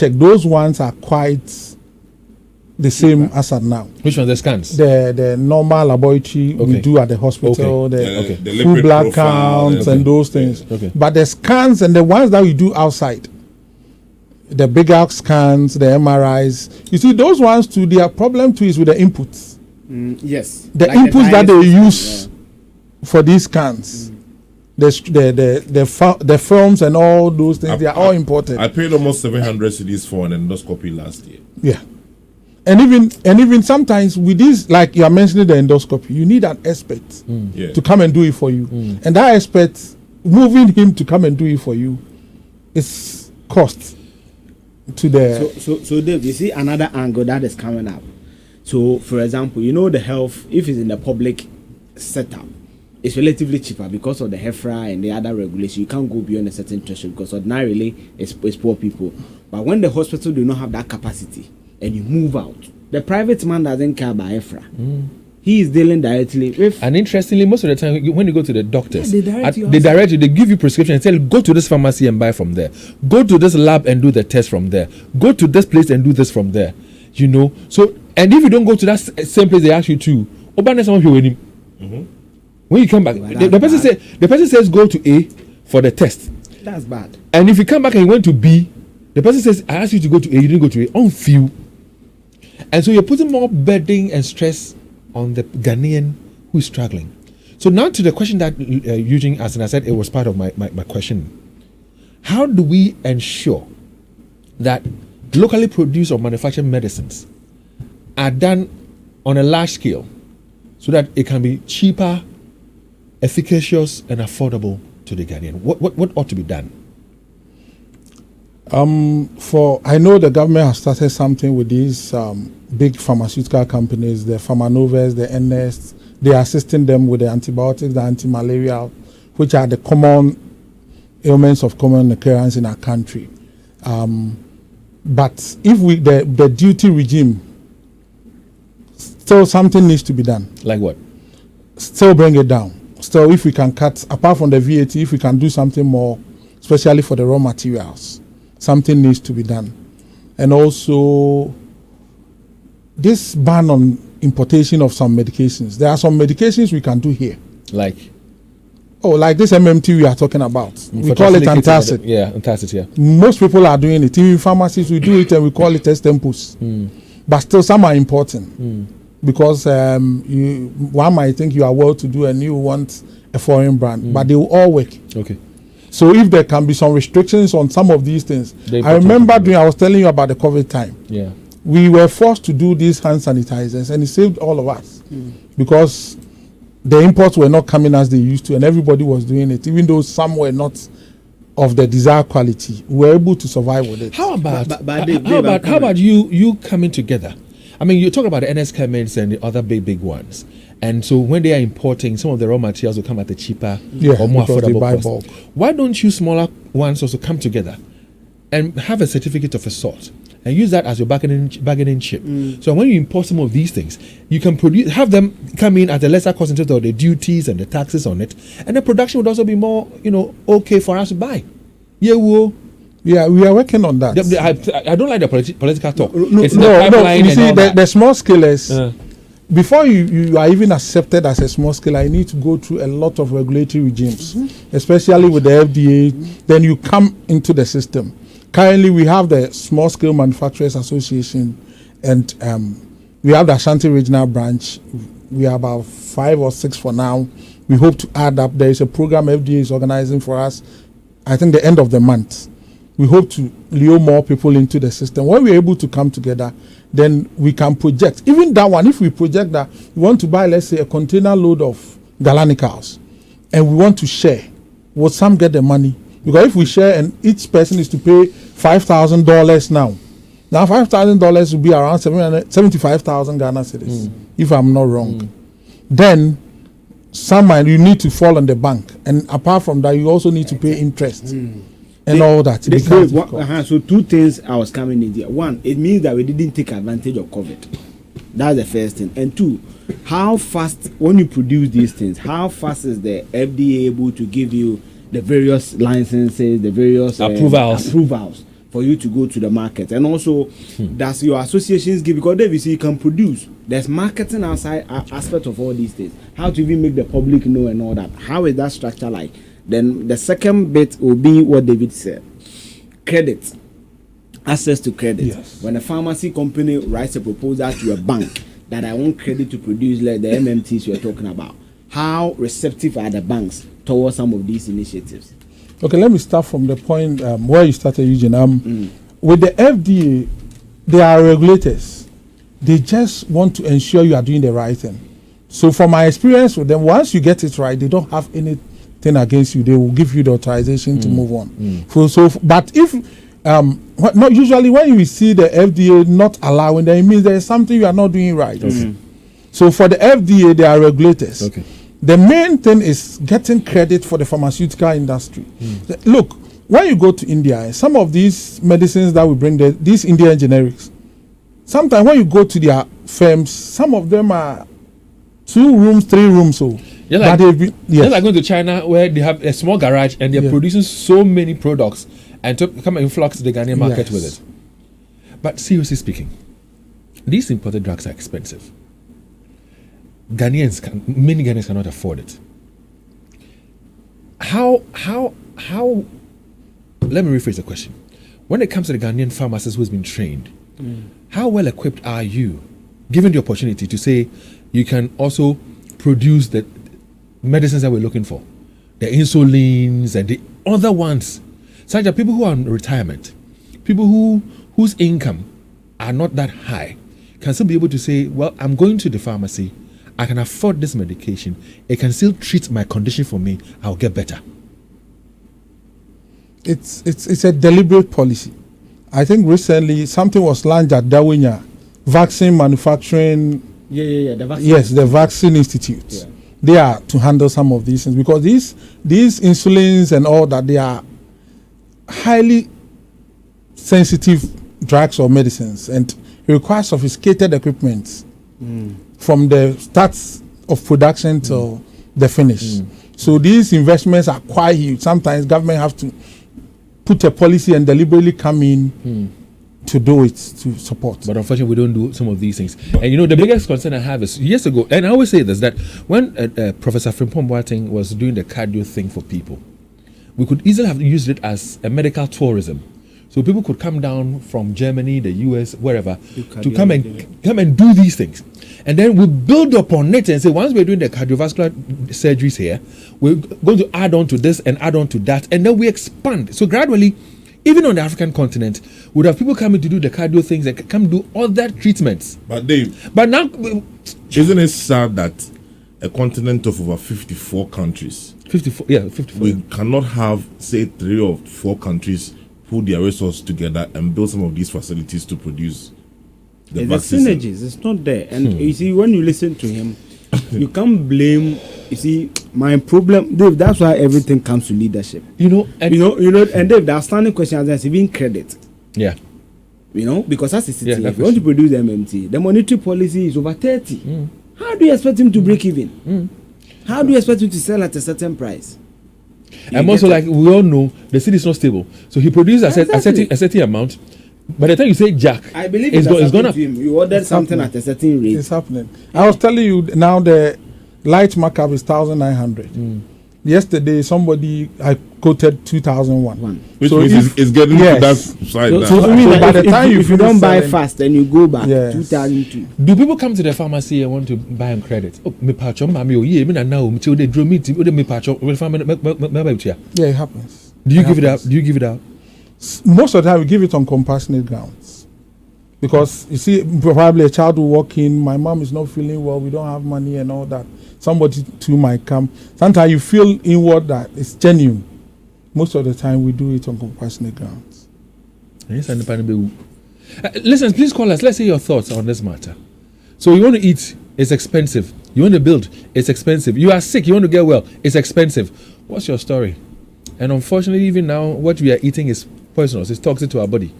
check, those ones are quite the same as at now. Which one? The scans? The normal laboratory we do at the hospital, the full blood counts and those things. But the scans and the ones that we do outside, the bigger scans, the MRIs, you see those ones too, their problem too is with the inputs. Yes. The like inputs that they use for these scans. The films and all those things, they are all important. I paid almost 700 cedis for an endoscopy last year. Yeah. And even sometimes with this, like you are mentioning the endoscopy, you need an expert to come and do it for you. And that expert, moving him to come and do it for you, is cost to the... So Dave, you see another angle that is coming up. So, for example, you know the health, if it's in the public setup, it's relatively cheaper because of the HEFRA and the other regulations. You can't go beyond a certain threshold because ordinarily it's poor people. But when the hospital do not have that capacity and you move out, the private man doesn't care about HEFRA. He is dealing directly with... And interestingly, most of the time, when you go to the doctors, they direct you, they give you prescription and tell you, go to this pharmacy and buy from there. Go to this lab and do the test from there. Go to this place and do this from there. You know? So, and if you don't go to that same place they ask you to, when you come back, the person says go to A for the test. That's bad. And if you come back and you went to B, the person says, I asked you to go to A, you didn't go to A. On few. And so you're putting more burden and stress on the Ghanaian who is struggling. So now to the question that Eugene asked, and I said it was part of my question. How do we ensure that locally produced or manufactured medicines are done on a large scale so that it can be cheaper, efficacious and affordable to the Ghanaian? What ought to be done? I know the government has started something with these big pharmaceutical companies, the Pharmanovas, the NS. They are assisting them with the antibiotics, the anti-malarial, which are the common ailments of common occurrence in our country. But if the duty regime, still something needs to be done. Like what? Still bring it down. Still, if we can cut, apart from the VAT, if we can do something more, especially for the raw materials, something needs to be done. And also, this ban on importation of some medications. There are some medications we can do here. Like this MMT we are talking about. We call it antacid. Yeah, antacid, yeah. Most people are doing it. Even pharmacies, we do it and we call it extempos. But still, some are important. Because one might think you are well to do and you want a foreign brand, but they will all work. Okay. So if there can be some restrictions on some of these things, I remember I was telling you about the COVID time. Yeah. We were forced to do these hand sanitizers, and it saved all of us because the imports were not coming as they used to, and everybody was doing it, even though some were not of the desired quality. We were able to survive with it. How about you coming together? I mean, you talk about the NS Chemists and the other big ones. And so when they are importing, some of the raw materials will come at a cheaper or more affordable cost. Bulk. Why don't you smaller ones also come together and have a certificate of assault and use that as your bargaining chip? So when you import some of these things, you can have them come in at a lesser cost in terms of the duties and the taxes on it, and the production would also be more, okay for us to buy. Yeah, we are working on that. I don't like the political talk. No. You see, the small scalers. Before you are even accepted as a small scaler, you need to go through a lot of regulatory regimes, especially with the FDA. Then you come into the system. Currently, we have the Small Scale Manufacturers Association, and we have the Ashanti Regional Branch. We are about 5 or 6 for now. We hope to add up. There is a program FDA is organizing for us, I think the end of the month. We hope to lure more people into the system. When we're able to come together, then we can project. Even that one, if we project that we want to buy, let's say, a container load of galanicals, and we want to share, will some get the money? Because if we share and each person is to pay $5,000 now $5,000 will be around 75,000 Ghana cedis, if I'm not wrong. Then you need to fall on the bank, and apart from that, you also need to pay interest. And all that. So 2 things I was coming in here. 1, it means that we didn't take advantage of COVID. That's the first thing. And 2, how fast, when you produce these things, how fast is the FDA able to give you the various licenses, the various approvals? for you to go to the market? And also, does your associations give? Because there you see, you can produce. There's marketing outside aspect of all these things. How to even make the public know and all that. How is that structure like? Then the second bit will be what David said. Credit. Access to credit. Yes. When a pharmacy company writes a proposal to a bank that I want credit to produce like the MMTs you're talking about, how receptive are the banks towards some of these initiatives? Okay, let me start from the point where you started, Eugene. With the FDA, they are regulators. They just want to ensure you are doing the right thing. So from my experience with them, once you get it right, they don't have anything against you. They will give you the authorization to move on. But if not usually when you see the FDA not allowing them, it means there is something you are not doing right. So for the FDA, they are regulators. Okay. The main thing is getting credit for the pharmaceutical industry. Look, when you go to India, some of these medicines that we bring there, these Indian generics, sometimes when you go to their firms, some of them are 2 rooms, 3 rooms. So just like going to China where they have a small garage and they're producing so many products and to come and influx the Ghanaian market with it. But seriously speaking, these imported drugs are expensive. Many Ghanaians cannot afford it. How let me rephrase the question. When it comes to the Ghanaian pharmacist who's been trained, how well equipped are you, given the opportunity to say you can also produce the medicines that we're looking for, the insulins and the other ones, such as people who are on retirement, people whose income are not that high, can still be able to say, well, I'm going to the pharmacy, I can afford this medication, it can still treat my condition for me, I'll get better. It's a deliberate policy. I think recently something was launched at Dawinya, vaccine manufacturing. The vaccine. Yes, the Vaccine Institute. Yeah. They are to handle some of these things because these insulins and all that, they are highly sensitive drugs or medicines and require sophisticated equipment from the start of production till the finish. So these investments are quite huge. Sometimes government have to put a policy and deliberately come in to do it, to support. But unfortunately, we don't do some of these things. And the biggest concern I have is years ago, and I always say this, that when Professor Frimpong Boateng was doing the cardio thing for people, we could easily have used it as a medical tourism. So people could come down from Germany, the US, wherever, to come and do these things. And then we build upon it and say, once we're doing the cardiovascular surgeries here, we're going to add on to this and add on to that. And then we expand. So gradually, even on the African continent, we'd have people coming to do the cardio things and come do other treatments. But Dave, now, isn't it sad that a continent of over 54 countries, 54, we cannot have, say, 3 or 4 countries put their resources together and build some of these facilities to produce the vaccines? The synergies, it's not there. And you see, when you listen to him, you can't blame. You see, my problem, Dave, that's why everything comes to leadership. And Dave, the outstanding question is even credit. Yeah. Because as a city, if you want to produce MMT, the monetary policy is over 30. How do you expect him to break even? How do you expect him to sell at a certain price? And also, like we all know, the city is not stable. So he produced a certain amount. By the time you say Jack, I believe it's going to him. You ordered something at a certain rate. It's happening. I was telling you now the light markup is 1,900. Yesterday, I quoted 2,001. Which means it's getting to that side now. So by the time if you don't buy fast and you go back, 2,002. Do people come to the pharmacy and want to buy on credit? Yeah, it happens. Do you give it out? Most of the time, we give it on compassionate grounds. Because, you see, probably a child will walk in, my mom is not feeling well, we don't have money and all that. Somebody too might come. Sometimes you feel inward that it's genuine. Most of the time, we do it on compassionate grounds. Listen, please call us. Let's hear your thoughts on this matter. So you want to eat, it's expensive. You want to build, it's expensive. You are sick, you want to get well, it's expensive. What's your story? And unfortunately, even now, what we are eating is poisonous. It's toxic to our body.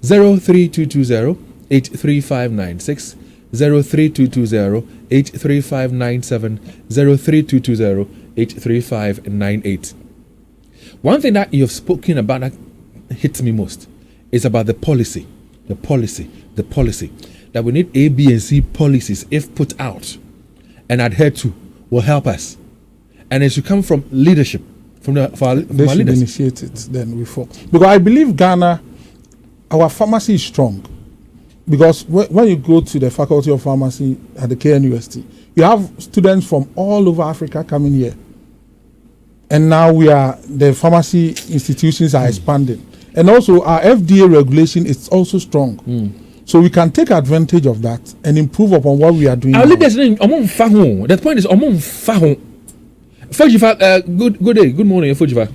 03220 83596, 03220 83597, 03220 83598. One thing that you have spoken about that hits me most It's about the policy. That we need A, B, and C policies, if put out and adhered to, will help us. And it should come from leadership, from our leaders. Initiate it then before. Because I believe Ghana, our pharmacy is strong. Because when you go to the Faculty of Pharmacy at the KNUST, you have students from all over Africa coming here. And now the pharmacy institutions are expanding. And also our FDA regulation is also strong. So we can take advantage of that and improve upon what we are doing. Our leaders, the point is, Fujifa, good day, good morning, Fujifa.